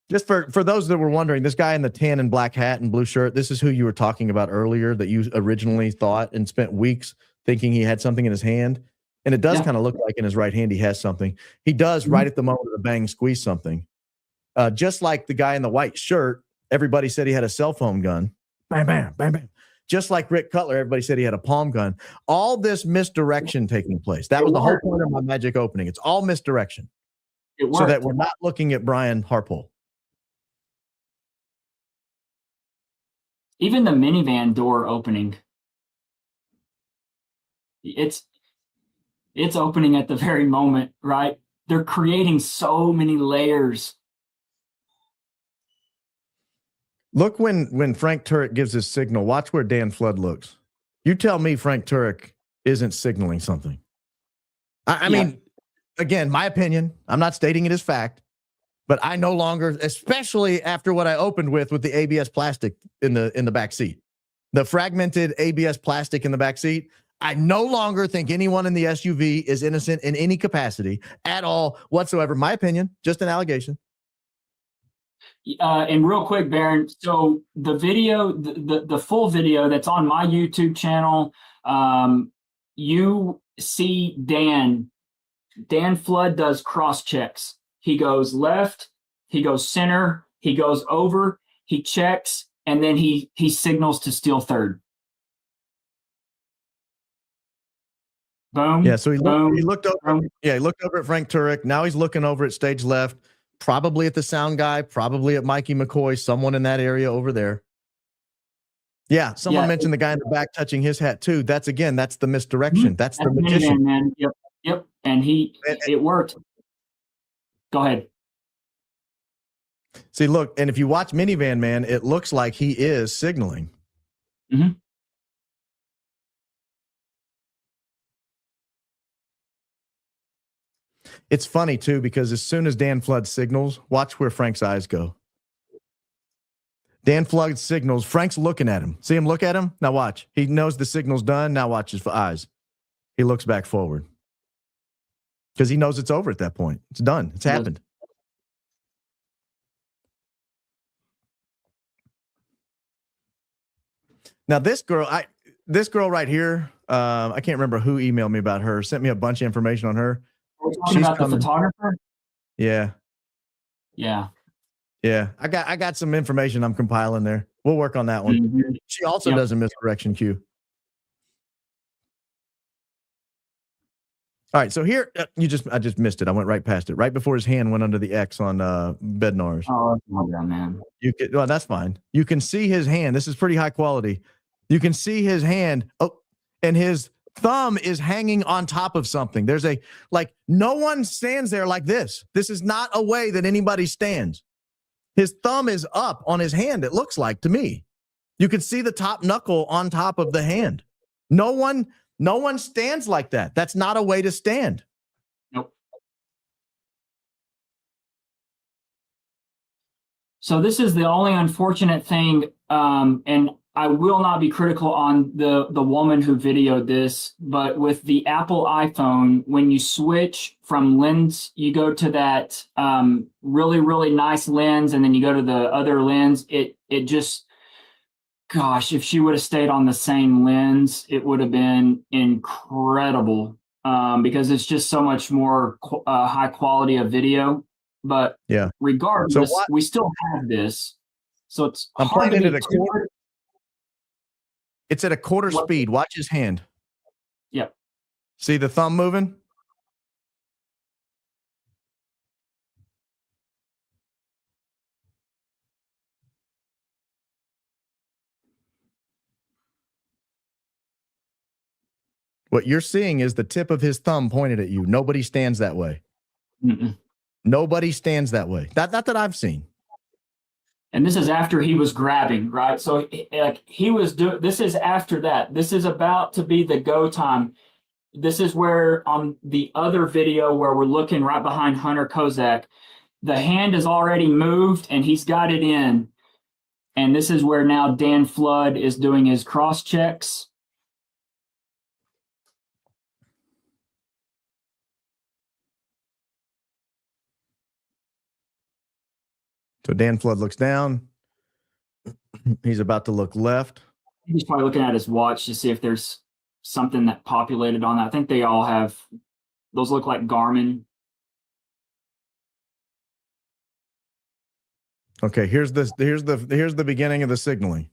Just for those that were wondering, this guy in the tan and black hat and blue shirt, this is who you were talking about earlier that you originally thought and spent weeks thinking he had something in his hand. And it does kind of look like in his right hand he has something. He does right at the moment of the bang squeeze something. Just like the guy in the white shirt, everybody said he had a cell phone gun. Bam, bam, bam, bam. Just like Rick Cutler, everybody said he had a palm gun. All this misdirection taking place. That was the whole point of my magic opening. It's all misdirection. So that we're not looking at Brian Harpole. Even the minivan door opening. It's opening at the very moment, right? They're creating so many layers. Look when Frank Turek gives his signal. Watch where Dan Flood looks. You tell me Frank Turek isn't signaling something. I mean, again, my opinion. I'm not stating it as fact, but I no longer, especially after what I opened with the ABS plastic in the back seat, the fragmented ABS plastic in the back seat. I no longer think anyone in the SUV is innocent in any capacity at all whatsoever. My opinion, just an allegation. And real quick, Baron, so the video, the full video that's on my YouTube channel, you see Dan Flood does cross checks. He goes left, he goes center, he goes over, he checks, and then he signals to steal third. Boom. Yeah, so he boom, looked over. boom. Yeah, he looked over at Frank Turek. Now he's looking over at stage left, probably at the sound guy, probably at Mikey McCoy, someone in that area over there. Yeah, someone mentioned the guy in the back touching his hat too. That's the misdirection. That's the magician. Man. Yep. And it worked. Go ahead. See, look, and if you watch Minivan Man, it looks like he is signaling. Mm-hmm. It's funny too, because as soon as Dan Flood signals, watch where Frank's eyes go. Dan Flood signals. Frank's looking at him. See him look at him? Now watch. He knows the signal's done. Now watch his eyes. He looks back forward because he knows it's over at that point. It's done. It's happened. Now this girl right here, I can't remember who emailed me about her, sent me a bunch of information on her. We're talking about the photographer? Yeah. Yeah. Yeah. I got some information I'm compiling there. We'll work on that one. Mm-hmm. She also does a misdirection cue. All right, so here I just missed it. I went right past it, right before his hand went under the X on Bednarz. Oh, man. Well, that's fine. You can see his hand. This is pretty high quality. You can see his hand. Oh, and his thumb is hanging on top of something. There's no one stands there like this. This is not a way that anybody stands. His thumb is up on his hand, it looks like to me. You can see the top knuckle on top of the hand. No one stands like that. That's not a way to stand. Nope. So this is the only unfortunate thing, and I will not be critical on the woman who videoed this, but with the Apple iPhone, when you switch from lens, you go to that really, really nice lens, and then you go to the other lens, it just, gosh, if she would have stayed on the same lens, it would have been incredible, because it's just so much more high quality of video. But yeah, regardless, we still have this. So I'm hard playing to it at a quarter. It's at a quarter speed. Watch his hand. Yep. See the thumb moving? What you're seeing is the tip of his thumb pointed at you. Nobody stands that way. Mm-mm. Nobody stands that way. Not that I've seen. And this is after he was grabbing, right? So he was doing, this is after that. This is about to be the go time. This is where on the other video where we're looking right behind Hunter Kozak, the hand is already moved and he's got it in. And this is where now Dan Flood is doing his cross checks. So Dan Flood looks down. He's about to look left. He's probably looking at his watch to see if there's something that populated on that. I think they all have, those look like Garmin. Okay, here's the beginning of the signaling.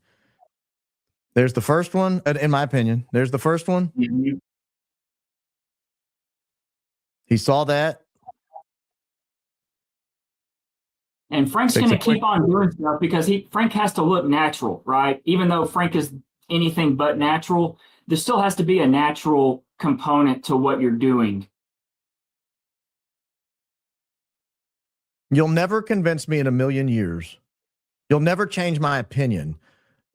There's the first one, in my opinion. There's the first one. Mm-hmm. He saw that. And Frank's going to keep on doing stuff because Frank has to look natural, right? Even though Frank is anything but natural, there still has to be a natural component to what you're doing. You'll never convince me in a million years You'll never change my opinion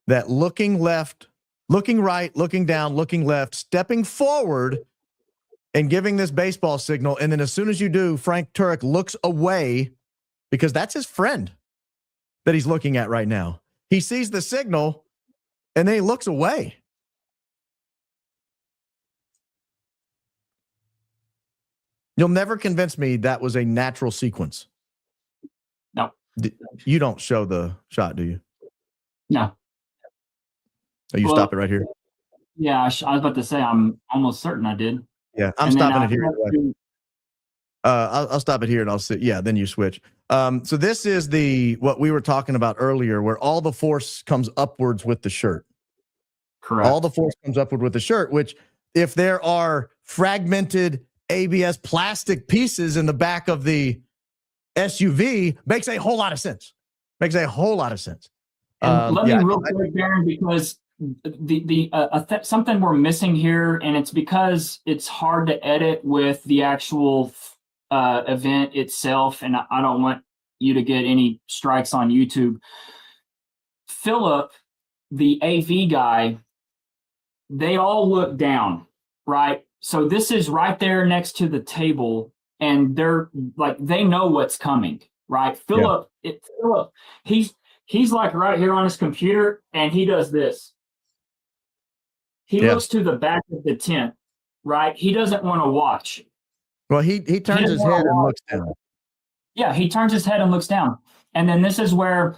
that looking left, looking right, looking down, looking left, stepping forward and giving this baseball signal. And then as soon as you do, Frank Turek looks away because that's his friend that he's looking at right now. He sees the signal and then he looks away. You'll never convince me that was a natural sequence. No. You don't show the shot, do you? No. Oh, you stop it right here? Yeah, I was about to say, I'm almost certain I did. Yeah, I'm stopping it here. I'll stop it here and I'll sit. Yeah, then you switch. So this is what we were talking about earlier, where all the force comes upwards with the shirt. Correct. All the force comes upward with the shirt, which if there are fragmented ABS plastic pieces in the back of the SUV, makes a whole lot of sense. Makes a whole lot of sense. And let me real quick, Darren, because something we're missing here, and it's because it's hard to edit with the actual event itself, and I don't want you to get any strikes on YouTube. Philip, the AV guy, they all look down, right? So this is right there next to the table, and they're like, they know what's coming, right? Philip, he's like right here on his computer, and he does this. He looks to the back of the tent, right? He doesn't want to watch. Well, he turns his head and looks down. Yeah, he turns his head and looks down. And then this is where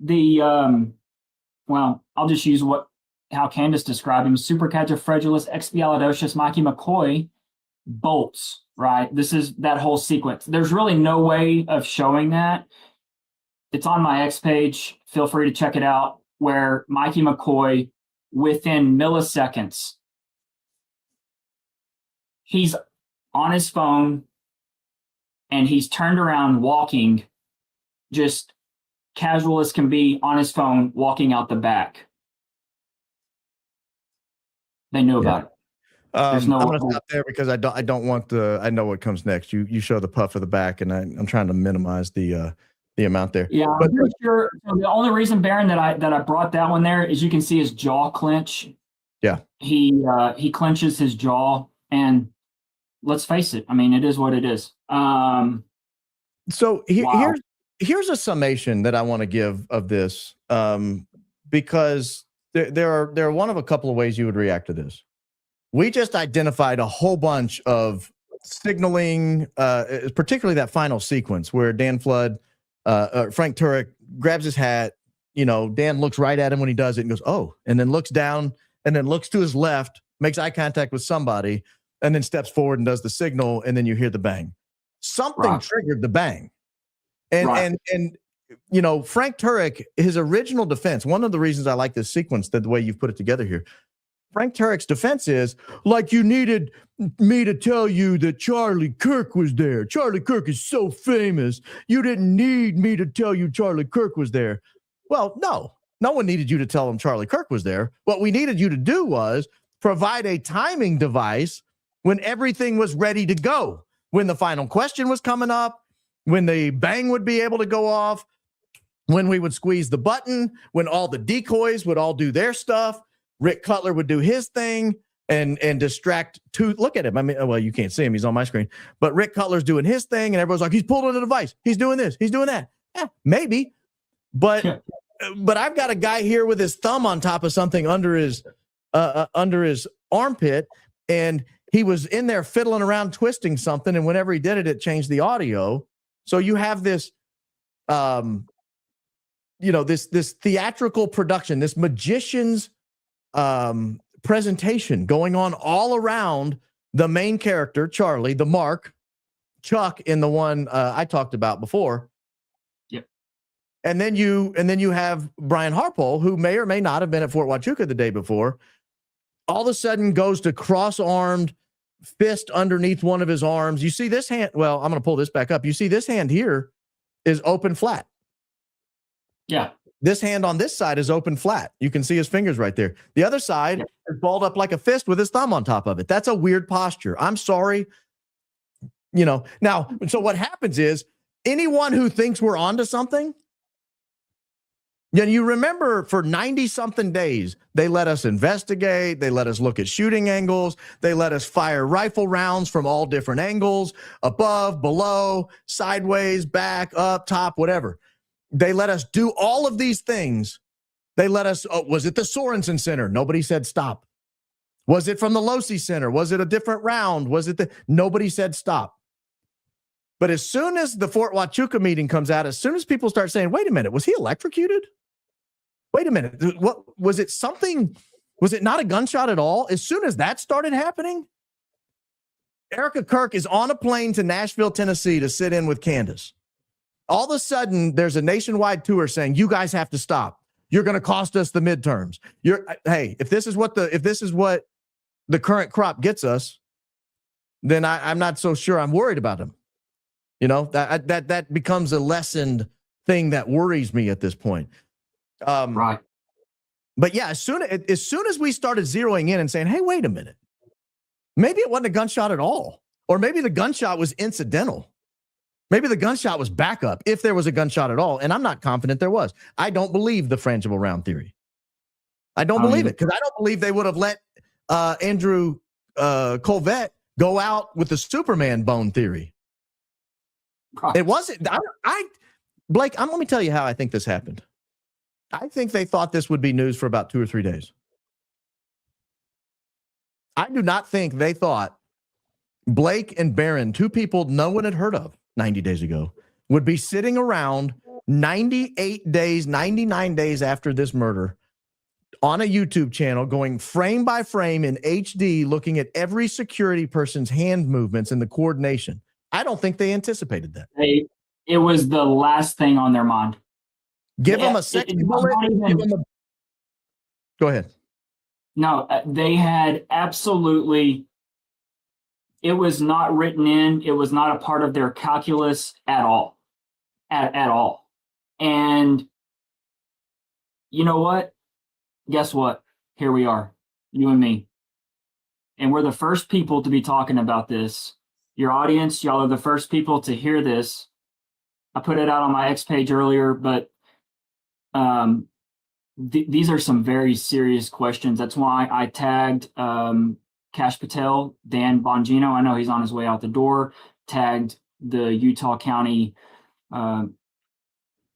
the, I'll just use how Candace described him, supercalifragilisticexpialidocious Mikey McCoy bolts, right? This is that whole sequence. There's really no way of showing that. It's on my X page. Feel free to check it out, where Mikey McCoy, within milliseconds, he's on his phone and he's turned around walking, just casual as can be, on his phone, walking out the back. They knew about it. I'm going to stop there because I don't want I know what comes next. You show the puff of the back, and I'm trying to minimize the amount there. Yeah, but I'm pretty sure. The only reason, Baron, that I brought that one there is you can see his jaw clench. Yeah, he clenches his jaw, and let's face it. I mean, it is what it is. So here's a summation that I want to give of this, because there are one of a couple of ways you would react to this. We just identified a whole bunch of signaling, particularly that final sequence where Dan Flood, Frank Turek grabs his hat. Dan looks right at him when he does it and goes, "Oh," and then looks down and then looks to his left, makes eye contact with somebody, and then steps forward and does the signal, and then you hear the bang. Something triggered the bang. And Frank Turek, his original defense, one of the reasons I like this sequence, the way you've put it together here, Frank Turek's defense is, like, you needed me to tell you that Charlie Kirk was there. Charlie Kirk is so famous. You didn't need me to tell you Charlie Kirk was there. Well, no one needed you to tell him Charlie Kirk was there. What we needed you to do was provide a timing device when everything was ready to go, when the final question was coming up, when the bang would be able to go off, when we would squeeze the button, when all the decoys would all do their stuff. Rick Cutler would do his thing and distract look at him. I mean, well, you can't see him. He's on my screen. But Rick Cutler's doing his thing, and everyone's like, he's pulling the device. He's doing this. He's doing that. Maybe. But I've got a guy here with his thumb on top of something under his armpit, and he was in there fiddling around, twisting something, and whenever he did it, it changed the audio. So you have this, this theatrical production, this magician's presentation going on all around the main character, Charlie, the Mark, Chuck in the one I talked about before. Yep. And then you have Brian Harpole, who may or may not have been at Fort Huachuca the day before, all of a sudden goes to cross-armed, fist underneath one of his arms. You see this hand. Well, I'm going to pull this back up. You see this hand here is open flat. Yeah. This hand on this side is open flat. You can see his fingers right there. The other side is balled up like a fist with his thumb on top of it. That's a weird posture. I'm sorry. Now, so what happens is anyone who thinks we're onto something Yeah, you remember for 90-something days, they let us investigate. They let us look at shooting angles. They let us fire rifle rounds from all different angles, above, below, sideways, back, up, top, whatever. They let us do all of these things. They let us, was it the Sorensen Center? Nobody said stop. Was it from the Losi Center? Was it a different round? Was it nobody said stop. But as soon as the Fort Huachuca meeting comes out, as soon as people start saying, wait a minute, was he electrocuted? Wait a minute. What was it? Something? Was it not a gunshot at all? As soon as that started happening, Erica Kirk is on a plane to Nashville, Tennessee to sit in with Candace. All of a sudden, there's a nationwide tour saying, you guys have to stop. You're going to cost us the midterms. Hey, if this is what the current crop gets us, then I'm not so sure I'm worried about them. You know, that becomes a lessened thing that worries me at this point. Right. But yeah, as soon as we started zeroing in and saying, hey, wait a minute, maybe it wasn't a gunshot at all, or maybe the gunshot was incidental. Maybe the gunshot was backup, if there was a gunshot at all. And I'm not confident there was. I don't believe the frangible round theory. I don't believe it, because I don't believe they would have let Andrew Colvett go out with the Superman bone theory. Right. It wasn't. Blake, let me tell you how I think this happened. I think they thought this would be news for about 2 or 3 days. I do not think they thought Blake and Barron, two people no one had heard of 90 days ago, would be sitting around 98 days, 99 days after this murder on a YouTube channel, going frame by frame in HD, looking at every security person's hand movements and the coordination. I don't think they anticipated that. It was the last thing on their mind. Give them a second bullet. Go ahead. No, they had absolutely. It was not written in. It was not a part of their calculus at all. At all. And you know what? Guess what? Here we are, you and me. And we're the first people to be talking about this. Your audience, y'all are the first people to hear this. I put it out on my X page earlier, but these are some very serious questions. That's why I tagged Kash Patel, Dan Bongino. I know he's on his way out the door. Tagged the Utah County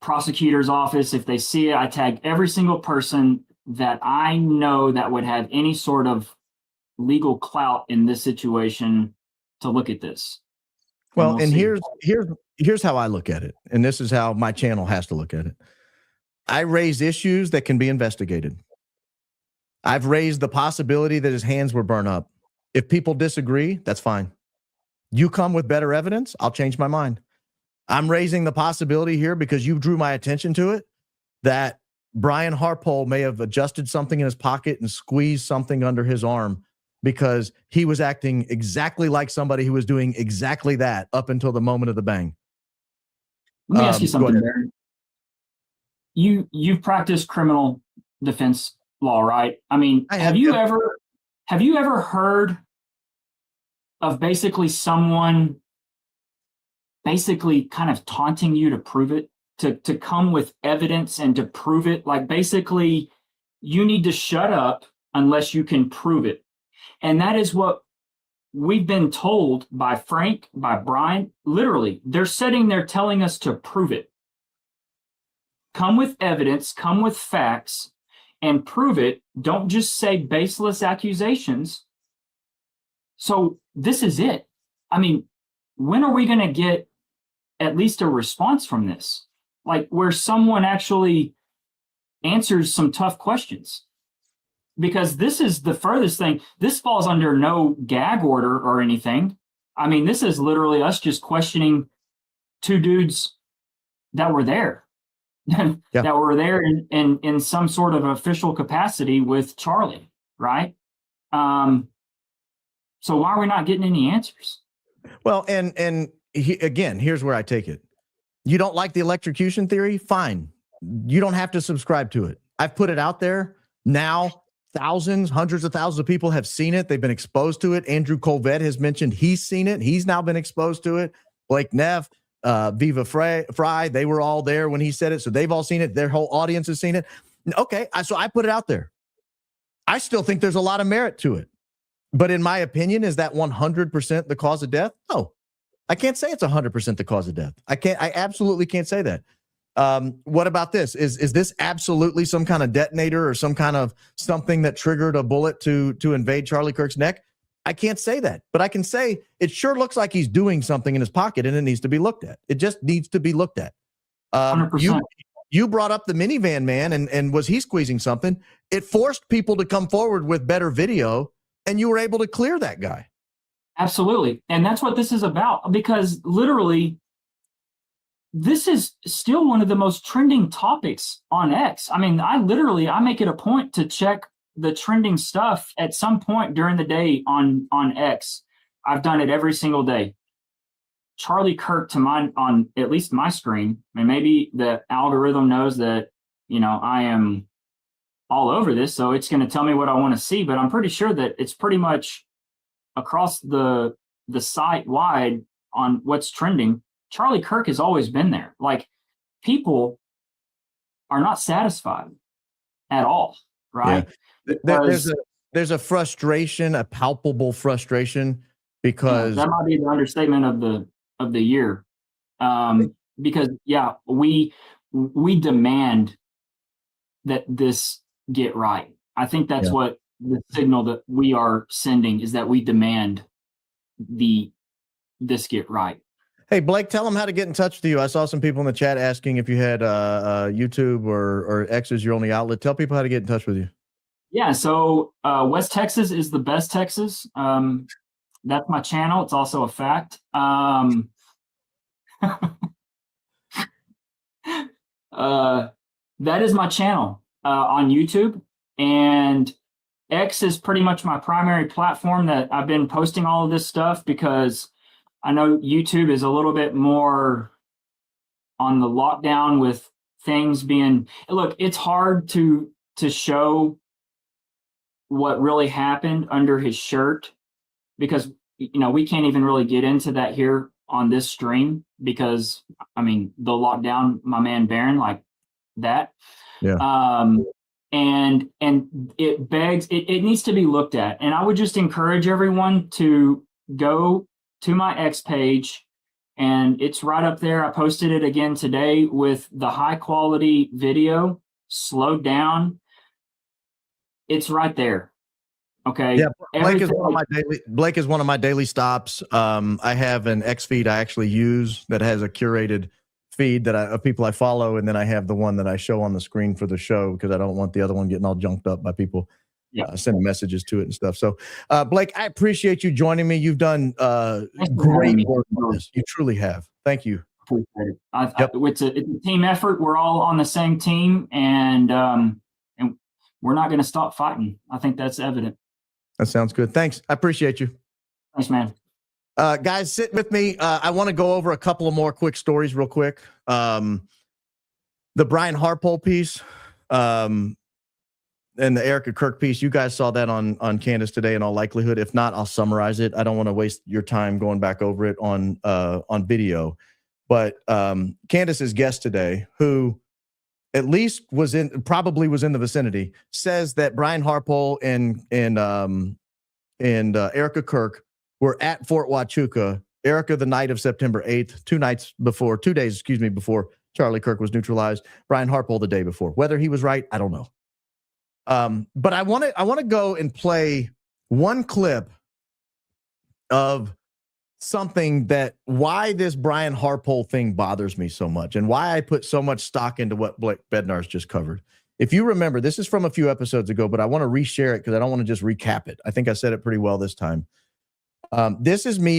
prosecutor's office. If they see it, I tag every single person that I know that would have any sort of legal clout in this situation to look at this. Well, and here's how I look at it, and this is how my channel has to look at it. I raise issues that can be investigated. I've raised the possibility that his hands were burned up. If people disagree, that's fine. You come with better evidence, I'll change my mind. I'm raising the possibility here because you drew my attention to it, that Brian Harpole may have adjusted something in his pocket and squeezed something under his arm because he was acting exactly like somebody who was doing exactly that up until the moment of the bang. Let me ask you something, Barry. You've practiced criminal defense law, right? I mean, have you ever heard of basically someone basically kind of taunting you to prove it, to come with evidence and to prove it? Like, basically, you need to shut up unless you can prove it. And that is what we've been told by Frank, by Brian. Literally, they're sitting there telling us to prove it. Come with evidence, come with facts, and prove it. Don't just say baseless accusations. So this is it. I mean, when are we going to get at least a response from this? Like, where someone actually answers some tough questions? Because this is the furthest thing. This falls under no gag order or anything. I mean, this is literally us just questioning two dudes that were there. That were there in some sort of official capacity with Charlie, right? So why are we not getting any answers? Well, again, here's where I take it. You don't like the electrocution theory? Fine. You don't have to subscribe to it. I've put it out there. Now, hundreds of thousands of people have seen it. They've been exposed to it. Andrew Colvett has mentioned he's seen it. He's now been exposed to it. Blake Neff, Viva Fry, they were all there when he said it, so they've all seen it. Their whole audience has seen it. Okay, so I put it out there. I still think there's a lot of merit to it. But in my opinion, is that 100% the cause of death? No. I can't say it's 100% the cause of death. I absolutely can't say that. What about this? Is this absolutely some kind of detonator or some kind of something that triggered a bullet to invade Charlie Kirk's neck? I can't say that, but I can say it sure looks like he's doing something in his pocket and it needs to be looked at. It just needs to be looked at. 100%. You brought up the minivan man and was he squeezing something? It forced people to come forward with better video and you were able to clear that guy. Absolutely. And that's what this is about, because literally this is still one of the most trending topics on X. I mean, I make it a point to check the trending stuff at some point during the day on X. I've done it every single day. Charlie Kirk on at least my screen, and maybe the algorithm knows that, I am all over this, so it's going to tell me what I want to see, but I'm pretty sure that it's pretty much across the site wide on what's trending. Charlie Kirk has always been there. Like, people are not satisfied at all, right? Yeah. There's a frustration, a palpable frustration, because that might be the understatement of the year. Because we demand that this get right. I think that's what the signal that we are sending is, that we demand this get right. Hey, Blake, tell them how to get in touch with you. I saw some people in the chat asking if you had YouTube or X as your only outlet. Tell people how to get in touch with you. Yeah, so West Texas is the best Texas. That's my channel. It's also a fact. That is my channel on YouTube, and X is pretty much my primary platform that I've been posting all of this stuff, because I know YouTube is a little bit more on the lockdown with things being, look, it's hard to show what really happened under his shirt, because we can't even really get into that here on this stream, because the lockdown, my man Baron, like that. Yeah. And it begs, it needs to be looked at. And I would just encourage everyone to go to my X page, and it's right up there. I posted it again today with the high quality video, slowed down. It's right there. Okay. Yeah. Blake is one of my daily stops. I have an X feed I actually use that has a curated feed of people I follow, and then I have the one that I show on the screen for the show, because I don't want the other one getting all junked up by people sending messages to it and stuff. So, Blake, I appreciate you joining me. You've done great work on this. You truly have. Thank you. It's a team effort. We're all on the same team, and we're not going to stop fighting. I think that's evident. That sounds good. Thanks. I appreciate you. Thanks, man. Guys, sit with me. I want to go over a couple of more quick stories real quick. The Brian Harpole piece and the Erica Kirk piece, you guys saw that on Candace today in all likelihood. If not, I'll summarize it. I don't want to waste your time going back over it on video. But Candace's guest today, who at least probably was in the vicinity, says that Brian Harpole and Erica Kirk were at Fort Huachuca, Erica the night of September 8th, 2 days before Charlie Kirk was neutralized, Brian Harpole the day before. Whether he was right, I don't know. But I want to go and play one clip of something why this Brian Harpole thing bothers me so much, and why I put so much stock into what Blake Bednarz just covered. If you remember, this is from a few episodes ago, but I want to reshare it because I don't want to just recap it. I think I said it pretty well this time. This is me